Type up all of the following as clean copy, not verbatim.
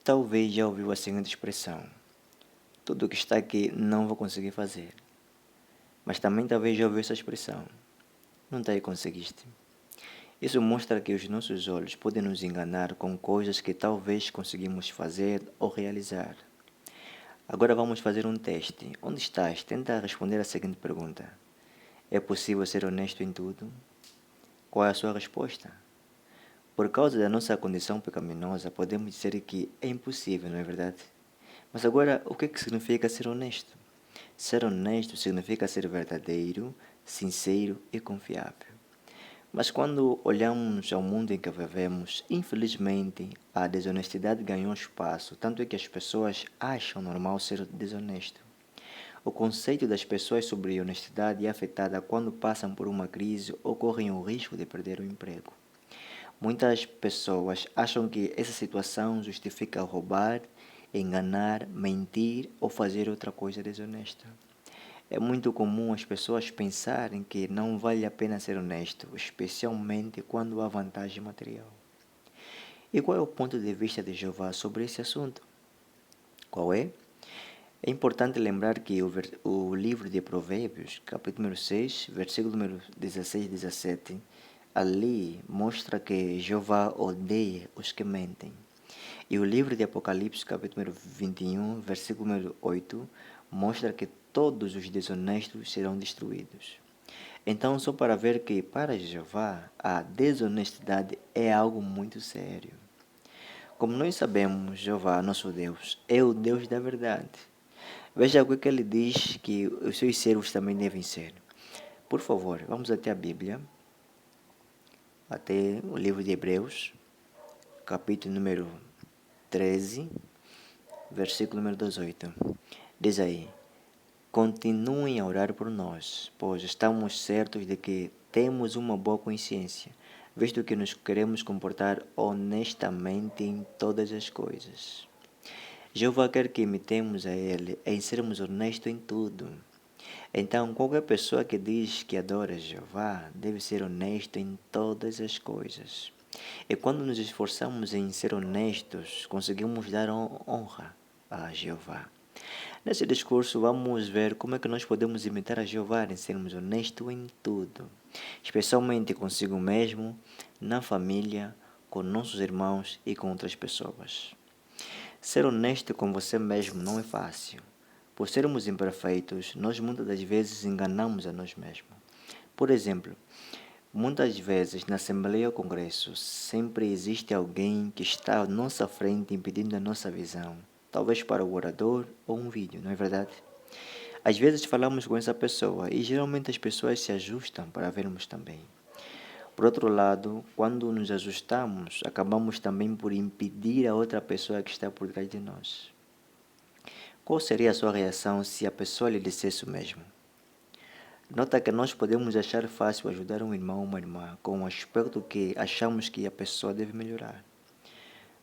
Talvez já ouviu a seguinte expressão: tudo o que está aqui não vou conseguir fazer. Mas também talvez já ouviu essa expressão: não está aí conseguiste. Isso mostra que os nossos olhos podem nos enganar com coisas que talvez conseguimos fazer ou realizar. Agora vamos fazer um teste. Onde estás? Tenta responder a seguinte pergunta: é possível ser honesto em tudo? Qual é a sua resposta? Por causa da nossa condição pecaminosa, podemos dizer que é impossível, não é verdade? Mas agora, o que significa ser honesto? Ser honesto significa ser verdadeiro, sincero e confiável. Mas quando olhamos ao mundo em que vivemos, infelizmente, a desonestidade ganhou espaço, tanto é que as pessoas acham normal ser desonesto. O conceito das pessoas sobre honestidade é afetado quando passam por uma crise ou correm o risco de perder o emprego. Muitas pessoas acham que essa situação justifica roubar, enganar, mentir ou fazer outra coisa desonesta. É muito comum as pessoas pensarem que não vale a pena ser honesto, especialmente quando há vantagem material. E qual é o ponto de vista de Jeová sobre esse assunto? Qual é? É importante lembrar que o livro de Provérbios, capítulo número 6, versículo número 16 e 17, ali mostra que Jeová odeia os que mentem. E o livro de Apocalipse, capítulo número 21, versículo número 8, mostra que todos os desonestos serão destruídos. Então, só para ver que, para Jeová, a desonestidade é algo muito sério. Como nós sabemos, Jeová, nosso Deus, é o Deus da verdade. Veja o que ele diz que os seus servos também devem ser. Por favor, vamos até a Bíblia, até o livro de Hebreus, capítulo número 13, versículo número 18. Diz aí: continuem a orar por nós, pois estamos certos de que temos uma boa consciência, visto que nos queremos comportar honestamente em todas as coisas. Jeová quer que imitemos a Ele em sermos honestos em tudo. Então, qualquer pessoa que diz que adora Jeová deve ser honesto em todas as coisas. E quando nos esforçamos em ser honestos, conseguimos dar honra a Jeová. Nesse discurso, vamos ver como é que nós podemos imitar a Jeová em sermos honestos em tudo, especialmente consigo mesmo, na família, com nossos irmãos e com outras pessoas. Ser honesto com você mesmo não é fácil. Por sermos imperfeitos, nós muitas das vezes enganamos a nós mesmos. Por exemplo, muitas vezes na Assembleia ou Congresso sempre existe alguém que está à nossa frente impedindo a nossa visão, talvez para o orador ou um vídeo, não é verdade? Às vezes falamos com essa pessoa e geralmente as pessoas se ajustam para vermos também. Por outro lado, quando nos ajustamos, acabamos também por impedir a outra pessoa que está por trás de nós. Qual seria a sua reação se a pessoa lhe dissesse o mesmo? Nota que nós podemos achar fácil ajudar um irmão ou uma irmã com um aspecto que achamos que a pessoa deve melhorar.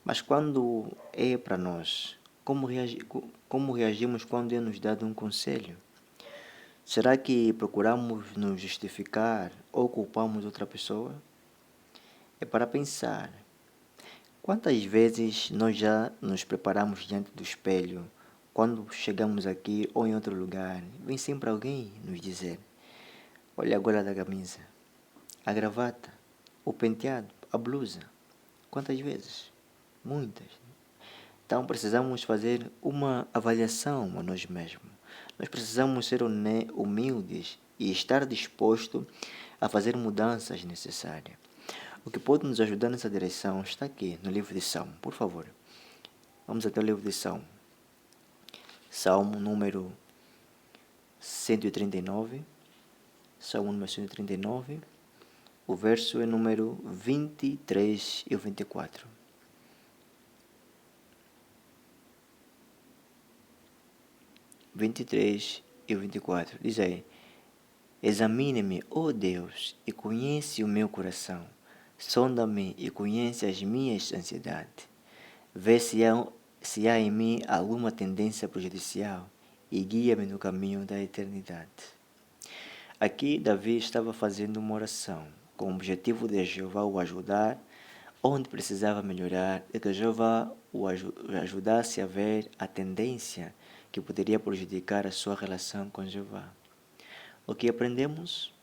Mas quando é para nós, como reagimos quando é nos dado um conselho? Será que procuramos nos justificar ou culpamos outra pessoa? É para pensar. Quantas vezes nós já nos preparamos diante do espelho, quando chegamos aqui ou em outro lugar, vem sempre alguém nos dizer: olha a gola da camisa, a gravata, o penteado, a blusa. Quantas vezes? Muitas. Então precisamos fazer uma avaliação a nós mesmos. Nós precisamos ser humildes e estar disposto a fazer mudanças necessárias. O que pode nos ajudar nessa direção está aqui no livro de Salmo. Por favor, vamos até o livro de Salmo. Salmo número 139. Salmo número 139. O verso é número 23 e o 24. E o 24. Diz aí: examine-me, ó Deus, e conhece o meu coração. Sonda-me e conhece as minhas ansiedades. Vê se há em mim alguma tendência prejudicial e guia-me no caminho da eternidade. Aqui Davi estava fazendo uma oração com o objetivo de Jeová o ajudar onde precisava melhorar e que Jeová o ajudasse a ver a tendência que poderia prejudicar a sua relação com Jeová. O que aprendemos?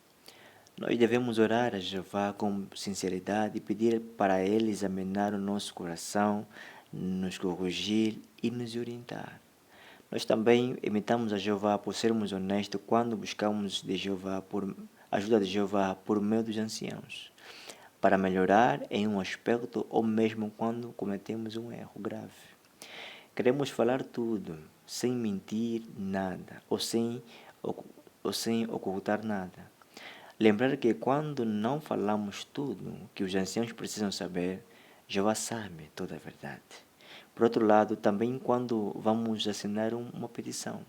Nós devemos orar a Jeová com sinceridade e pedir para Ele examinar o nosso coração, nos corrigir e nos orientar. Nós também imitamos a Jeová por sermos honestos quando buscamos de Jeová por ajuda de Jeová por meio dos anciãos, para melhorar em um aspecto ou mesmo quando cometemos um erro grave. Queremos falar tudo, sem mentir nada ou sem ocultar nada. Lembrar que quando não falamos tudo que os anciãos precisam saber, Jeová sabe toda a verdade. Por outro lado, também quando vamos assinar uma petição,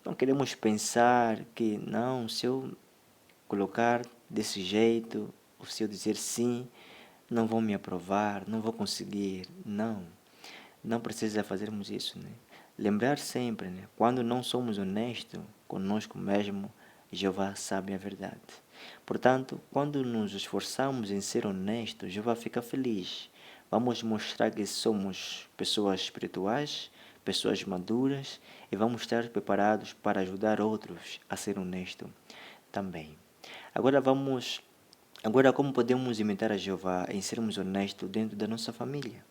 não queremos pensar que não, se eu colocar desse jeito, ou se eu dizer sim, não vão me aprovar, não vou conseguir. Não, não precisa fazermos isso, né? Lembrar sempre, né? Quando não somos honestos conosco mesmo, Jeová sabe a verdade. Portanto, quando nos esforçamos em ser honestos, Jeová fica feliz. Vamos mostrar que somos pessoas espirituais, pessoas maduras e vamos estar preparados para ajudar outros a ser honestos também. Agora como podemos imitar a Jeová em sermos honestos dentro da nossa família?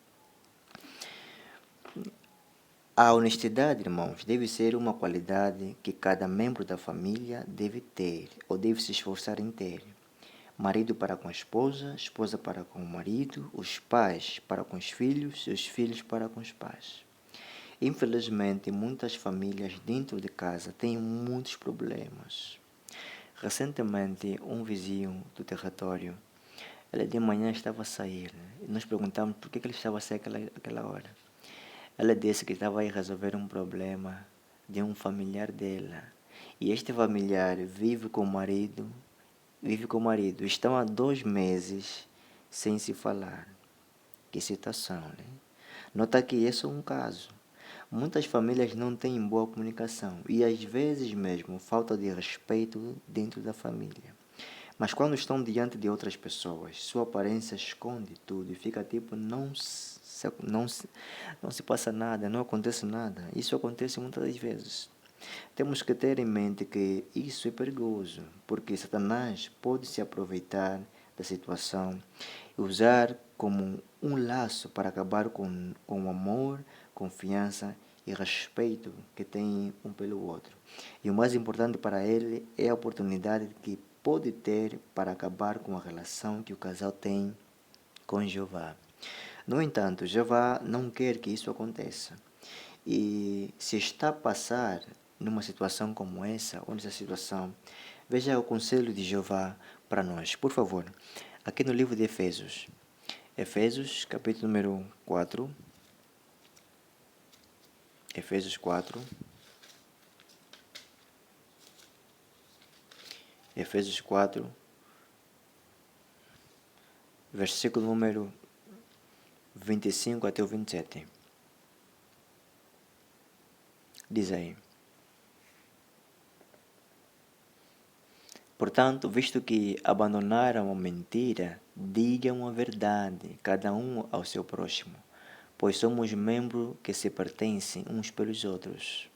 A honestidade, irmãos, deve ser uma qualidade que cada membro da família deve ter ou deve se esforçar em ter. Marido para com a esposa, esposa para com o marido, os pais para com os filhos para com os pais. Infelizmente, muitas famílias dentro de casa têm muitos problemas. Recentemente, um vizinho do território, ele de manhã estava a sair, né? E nós perguntamos por que ele estava a sair aquela hora. Ela disse que estava a resolver um problema de um familiar dela. E este familiar vive com o marido. Estão há 2 meses sem se falar. Que situação, né? Nota que esse é um caso. Muitas famílias não têm boa comunicação e às vezes mesmo falta de respeito dentro da família. Mas quando estão diante de outras pessoas, sua aparência esconde tudo e fica tipo, não se passa nada, não acontece nada. Isso acontece muitas das vezes. Temos que ter em mente que isso é perigoso, porque Satanás pode se aproveitar da situação e usar como um laço para acabar com o amor, confiança e respeito que tem um pelo outro. E o mais importante para ele é a oportunidade que pode ter para acabar com a relação que o casal tem com Jeová. No entanto, Jeová não quer que isso aconteça. E se está a passar numa situação como essa, ou nessa situação, veja o conselho de Jeová para nós. Por favor, aqui no livro de Efésios. Efésios, capítulo número 4. Efésios 4. Efésios 4, versículo número 25 até o 27. Diz aí: Portanto, visto que abandonaram a mentira, digam a verdade, cada um ao seu próximo, pois somos membros que se pertencem uns pelos outros.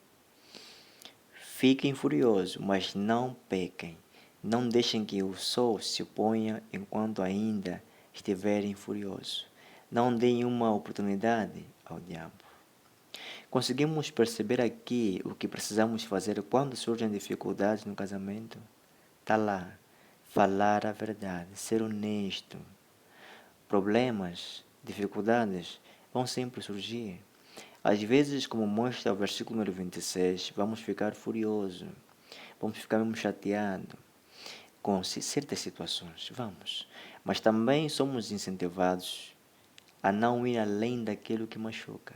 Fiquem furiosos, mas não pequem. Não deixem que o sol se ponha enquanto ainda estiverem furiosos. Não deem uma oportunidade ao diabo. Conseguimos perceber aqui o que precisamos fazer quando surgem dificuldades no casamento? Está lá. Falar a verdade, ser honesto. Problemas, dificuldades vão sempre surgir. Às vezes, como mostra o versículo número 26, vamos ficar furiosos, vamos ficar mesmo chateados com certas situações, vamos. Mas também somos incentivados a não ir além daquilo que machuca.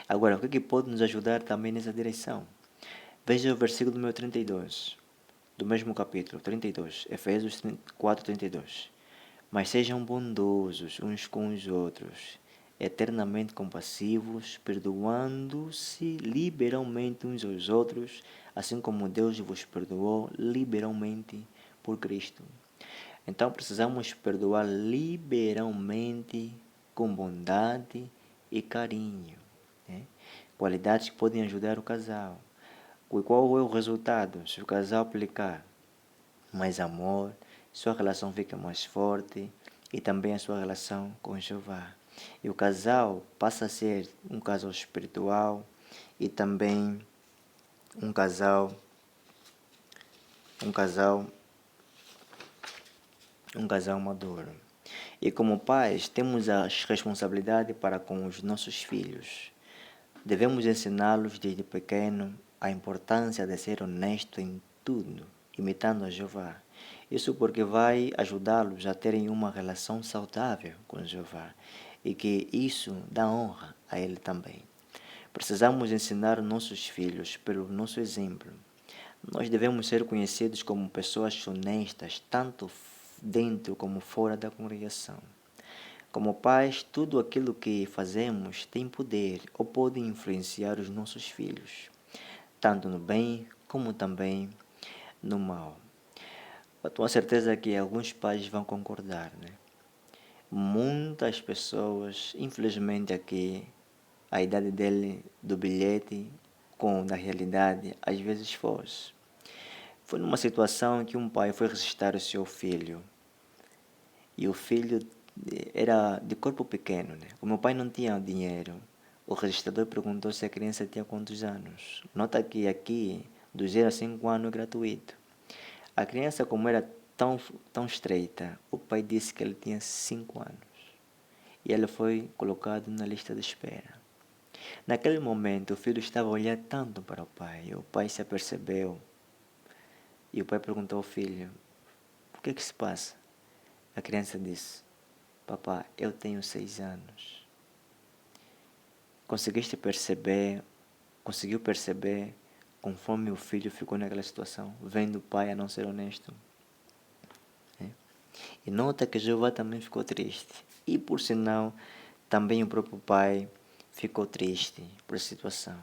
Agora, o que pode nos ajudar também nessa direção? Veja o versículo número 32, do mesmo capítulo, 32, Efésios 4, 32. Mas sejam bondosos uns com os outros, eternamente compassivos, perdoando-se liberalmente uns aos outros, assim como Deus vos perdoou liberalmente por Cristo. Então precisamos perdoar liberalmente, com bondade e carinho, né? Qualidades que podem ajudar o casal. E qual é o resultado? Se o casal aplicar mais amor, sua relação fica mais forte e também a sua relação com Jeová. E o casal passa a ser um casal espiritual e também um casal, um casal, um casal maduro. E como pais, temos a responsabilidade para com os nossos filhos. Devemos ensiná-los desde pequeno a importância de ser honesto em tudo, imitando a Jeová. Isso porque vai ajudá-los a terem uma relação saudável com Jeová e que isso dá honra a Ele também. Precisamos ensinar nossos filhos pelo nosso exemplo. Nós devemos ser conhecidos como pessoas honestas, tanto dentro como fora da congregação. Como pais, tudo aquilo que fazemos tem poder ou pode influenciar os nossos filhos, tanto no bem como também no mal. Eu tenho certeza que alguns pais vão concordar, né? Muitas pessoas, infelizmente aqui, a idade dele do bilhete com da realidade às vezes foge. Foi numa situação que um pai foi registrar o seu filho e o filho era de corpo pequeno, né? Como o pai não tinha dinheiro, o registrador perguntou se a criança tinha quantos anos. Nota que aqui, do 0 a 5 anos, é gratuito. A criança, como era tão estreita, o pai disse que ele tinha 5 anos. E ele foi colocado na lista de espera. Naquele momento, o filho estava a olhar tanto para o pai se apercebeu. E o pai perguntou ao filho, o que é que se passa? A criança disse, papá, eu tenho 6 anos. Conseguiu perceber conforme o filho ficou naquela situação, vendo o pai a não ser honesto? E nota que Jeová também ficou triste. E por sinal, também o próprio pai ficou triste por essa situação.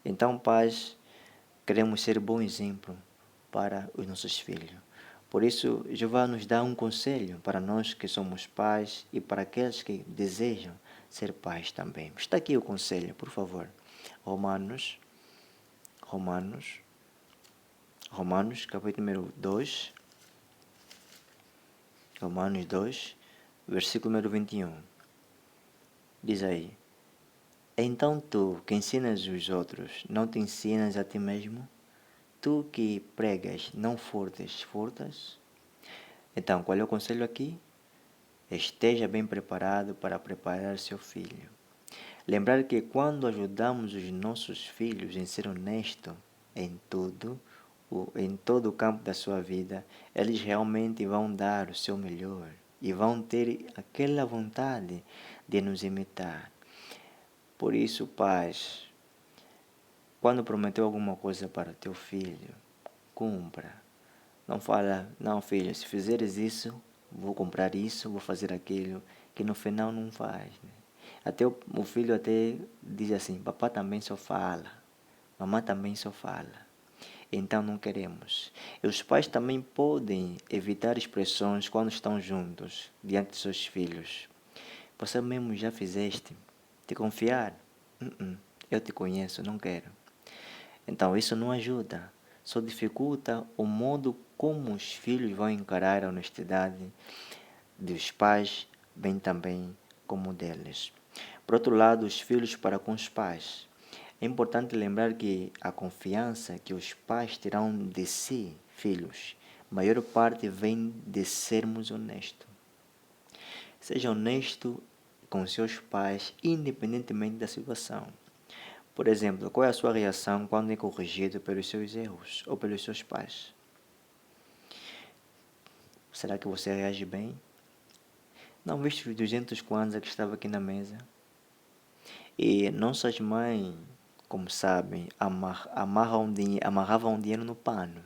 Então, pais, queremos ser bom exemplo para os nossos filhos. Por isso, Jeová nos dá um conselho para nós que somos pais e para aqueles que desejam ser pais também. Está aqui o conselho, por favor. Romanos, capítulo número 2. Romanos 2, versículo número 21. Diz aí, então tu que ensinas os outros, não te ensinas a ti mesmo? Tu que pregas, não furtas? Então, qual é o conselho aqui? Esteja bem preparado para preparar seu filho. Lembrar que quando ajudamos os nossos filhos em ser honesto em todo o campo da sua vida, eles realmente vão dar o seu melhor e vão ter aquela vontade de nos imitar. Por isso, pais, quando prometeu alguma coisa para teu filho, cumpra. Não fala, não filho, se fizeres isso, vou comprar isso, vou fazer aquilo, que no final não faz. Né? Até o filho até diz assim, papai também só fala, mamãe também só fala. Então não queremos. E os pais também podem evitar expressões quando estão juntos, diante de seus filhos. Você mesmo já fizeste? Te confiar? Eu te conheço, não quero. Então isso não ajuda, só dificulta o modo como os filhos vão encarar a honestidade dos pais, bem também como deles. Por outro lado, os filhos para com os pais. É importante lembrar que a confiança que os pais terão de si, filhos, maior parte vem de sermos honestos. Seja honesto com seus pais, independentemente da situação. Por exemplo, qual é a sua reação quando é corrigido pelos seus erros ou pelos seus pais? Será que você reage bem? Não viste os 200 kwanzas que estava aqui na mesa? E nossas mães, como sabem, amarravam dinheiro no pano.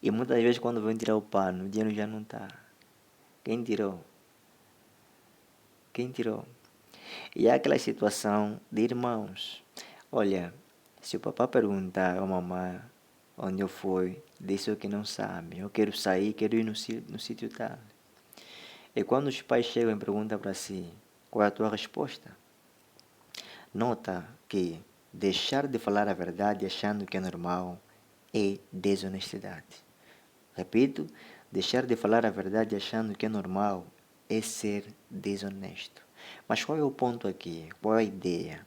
E muitas vezes quando vão tirar o pano, o dinheiro já não está. Quem tirou? Quem tirou? E há aquela situação de irmãos. Olha, se o papai perguntar à mamãe onde eu fui, disse o que não sabe. Eu quero sair, quero ir no sítio tal. E quando os pais chegam e perguntam para si, qual é a tua resposta? Nota que deixar de falar a verdade achando que é normal é desonestidade. Repito, deixar de falar a verdade achando que é normal é ser desonesto. Mas qual é o ponto aqui? Qual é a ideia?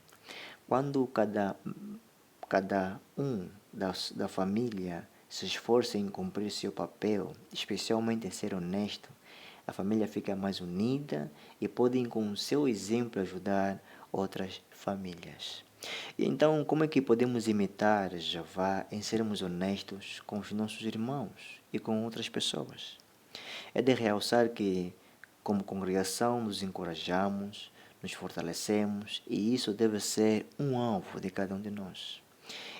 Quando cada um da família se esforça em cumprir seu papel, especialmente em ser honesto, a família fica mais unida e pode, com o seu exemplo, ajudar outras famílias. E então, como é que podemos imitar Jeová em sermos honestos com os nossos irmãos e com outras pessoas? É de realçar que, como congregação, nos encorajamos, nos fortalecemos e isso deve ser um alvo de cada um de nós.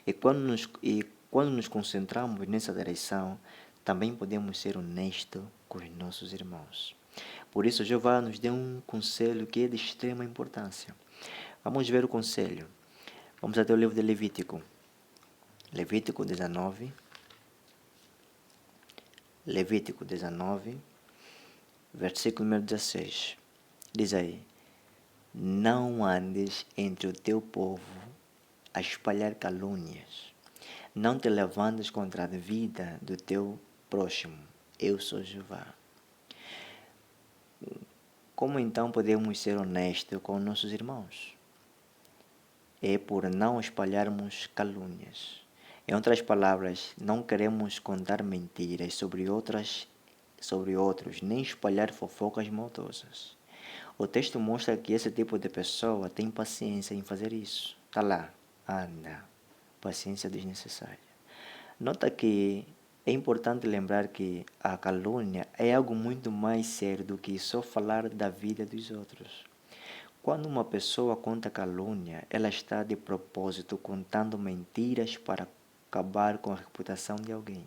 E quando nos concentramos nessa direção, também podemos ser honestos com os nossos irmãos. Por isso, Jeová nos deu um conselho que é de extrema importância. Vamos ver o conselho. Vamos até o livro de Levítico. Levítico 19. Levítico 19, versículo número 16. Diz aí: não andes entre o teu povo a espalhar calúnias. Não te levantes contra a vida do teu próximo. Eu sou Jeová. Como então podemos ser honestos com nossos irmãos? É por não espalharmos calúnias. Em outras palavras, não queremos contar mentiras sobre outros, nem espalhar fofocas maldosas. O texto mostra que esse tipo de pessoa tem paciência em fazer isso. Tá lá, anda, paciência desnecessária. Nota que é importante lembrar que a calúnia é algo muito mais sério do que só falar da vida dos outros. Quando uma pessoa conta calúnia, ela está de propósito contando mentiras para acabar com a reputação de alguém.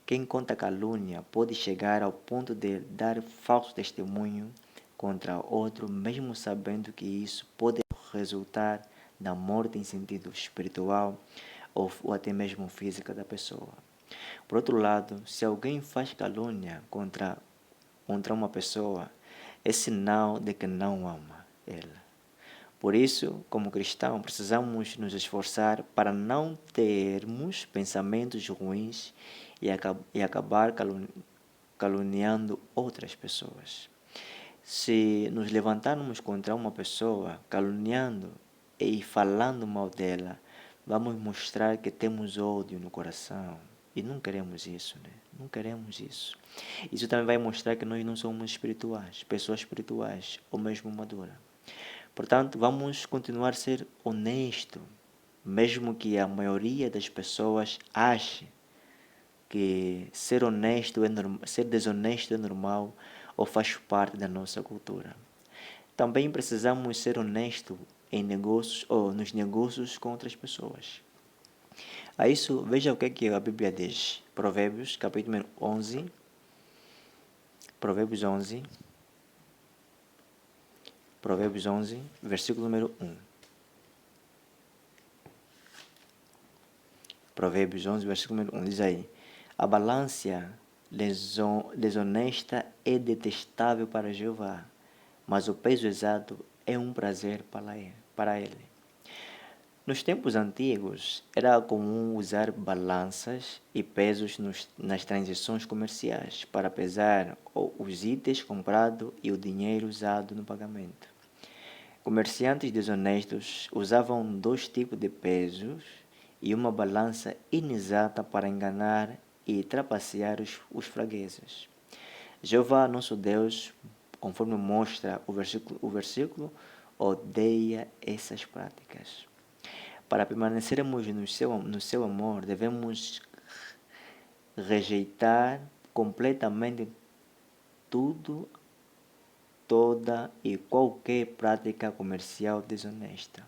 Quem conta calúnia pode chegar ao ponto de dar falso testemunho contra outro, mesmo sabendo que isso pode resultar na morte em sentido espiritual ou até mesmo física da pessoa. Por outro lado, se alguém faz calúnia contra uma pessoa, é sinal de que não ama ela. Por isso, como cristãos, precisamos nos esforçar para não termos pensamentos ruins e acabar caluniando outras pessoas. Se nos levantarmos contra uma pessoa, caluniando e falando mal dela, vamos mostrar que temos ódio no coração. E não queremos isso, né? Não queremos isso. Isso também vai mostrar que nós não somos espirituais, pessoas espirituais ou mesmo maduras. Portanto, vamos continuar a ser honestos, mesmo que a maioria das pessoas ache que ser desonesto é normal ou faz parte da nossa cultura. Também precisamos ser honestos em negócios ou nos negócios com outras pessoas. A isso, veja o que a Bíblia diz. Provérbios, capítulo 11. Provérbios 11. Provérbios 11, versículo número 1. Provérbios 11, versículo número 1. Diz aí: a balança desonesta é detestável para Jeová, mas o peso exato é um prazer para ele. Nos tempos antigos, era comum usar balanças e pesos nas transações comerciais para pesar os itens comprados e o dinheiro usado no pagamento. Comerciantes desonestos usavam dois tipos de pesos e uma balança inexata para enganar e trapacear os fregueses. Jeová, nosso Deus, conforme mostra o versículo, odeia essas práticas. Para permanecermos no seu amor, devemos rejeitar completamente toda e qualquer prática comercial desonesta.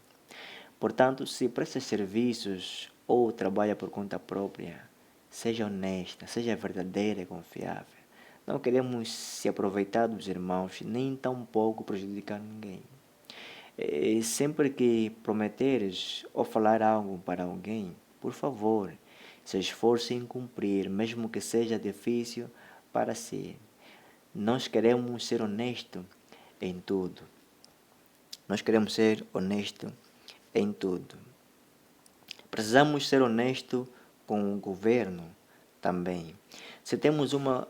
Portanto, se presta serviços ou trabalha por conta própria, seja honesta, seja verdadeira e confiável. Não queremos se aproveitar dos irmãos, nem tampouco prejudicar ninguém. Sempre que prometeres ou falar algo para alguém, por favor, se esforce em cumprir, mesmo que seja difícil para si. Nós queremos ser honestos em tudo. Nós queremos ser honestos em tudo. Precisamos ser honestos com o governo também. Se temos uma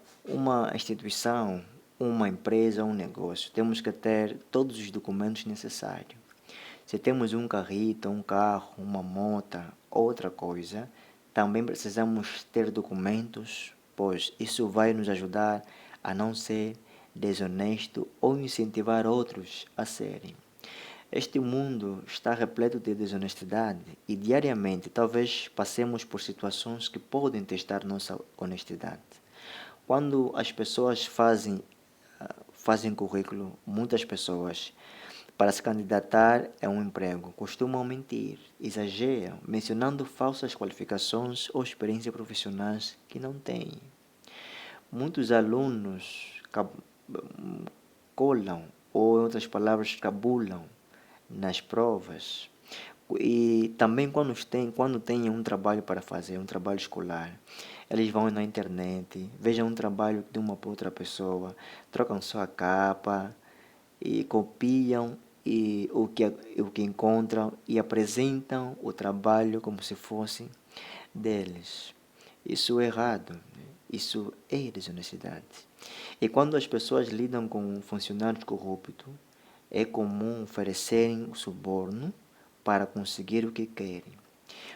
instituição, uma empresa, um negócio, temos que ter todos os documentos necessários. Se temos um carrito, um carro, uma moto, outra coisa, também precisamos ter documentos, pois isso vai nos ajudar a não ser desonesto ou incentivar outros a serem. Este mundo está repleto de desonestidade e diariamente talvez passemos por situações que podem testar nossa honestidade. Quando as pessoas fazem currículo, muitas pessoas, para se candidatar a um emprego, costumam mentir, exageram, mencionando falsas qualificações ou experiências profissionais que não têm. Muitos alunos colam, ou em outras palavras, cabulam nas provas. E também quando têm um trabalho para fazer, um trabalho escolar, eles vão na internet, vejam um trabalho de uma outra pessoa, trocam sua capa e copiam o que encontram e apresentam o trabalho como se fosse deles. Isso é errado, isso é desonestidade. E quando as pessoas lidam com funcionários corruptos, é comum oferecerem o suborno para conseguir o que querem.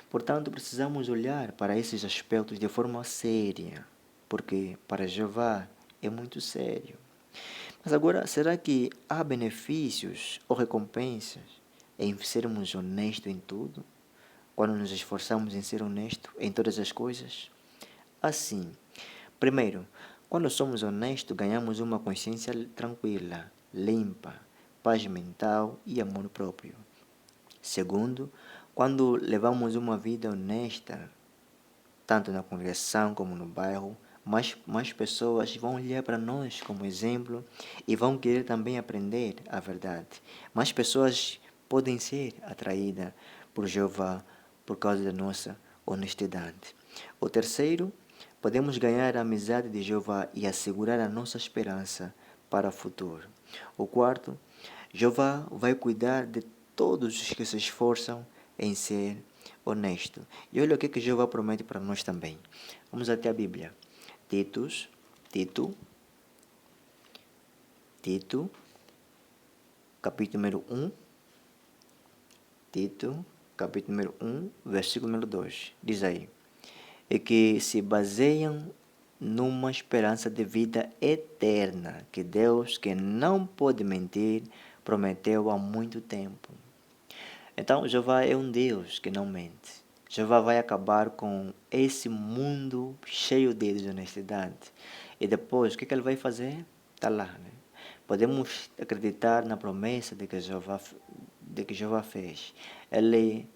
Portanto, precisamos olhar para esses aspectos de forma séria, porque para Jeová é muito sério. Mas agora, será que há benefícios ou recompensas em sermos honestos em tudo? Quando nos esforçamos em ser honestos em todas as coisas? Assim, primeiro, quando somos honestos, ganhamos uma consciência tranquila, limpa, paz mental e amor próprio. Segundo, quando levamos uma vida honesta, tanto na congregação como no bairro, mais pessoas vão olhar para nós como exemplo e vão querer também aprender a verdade. Mais pessoas podem ser atraídas por Jeová por causa da nossa honestidade. O terceiro, podemos ganhar a amizade de Jeová e assegurar a nossa esperança para o futuro. O quarto, Jeová vai cuidar de todos os que se esforçam em ser honesto. E olha o que Jeová promete para nós também. Vamos até a Bíblia. Tito, capítulo número 1. Tito, capítulo número 1, versículo número 2. Diz aí. E que se baseiam numa esperança de vida eterna, que Deus, que não pode mentir, prometeu há muito tempo. Então, Jeová é um Deus que não mente. Jeová vai acabar com esse mundo cheio de desonestidade. E depois, o que ele vai fazer? Está lá, né? Podemos acreditar na promessa de que Jeová fez. Ele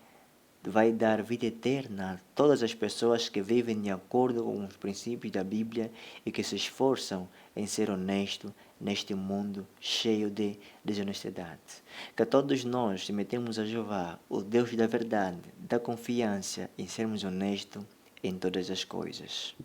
vai dar vida eterna a todas as pessoas que vivem de acordo com os princípios da Bíblia e que se esforçam em ser honesto neste mundo cheio de desonestidade. Que todos nós se metemos a Jeová, o Deus da verdade, da confiança em sermos honestos em todas as coisas.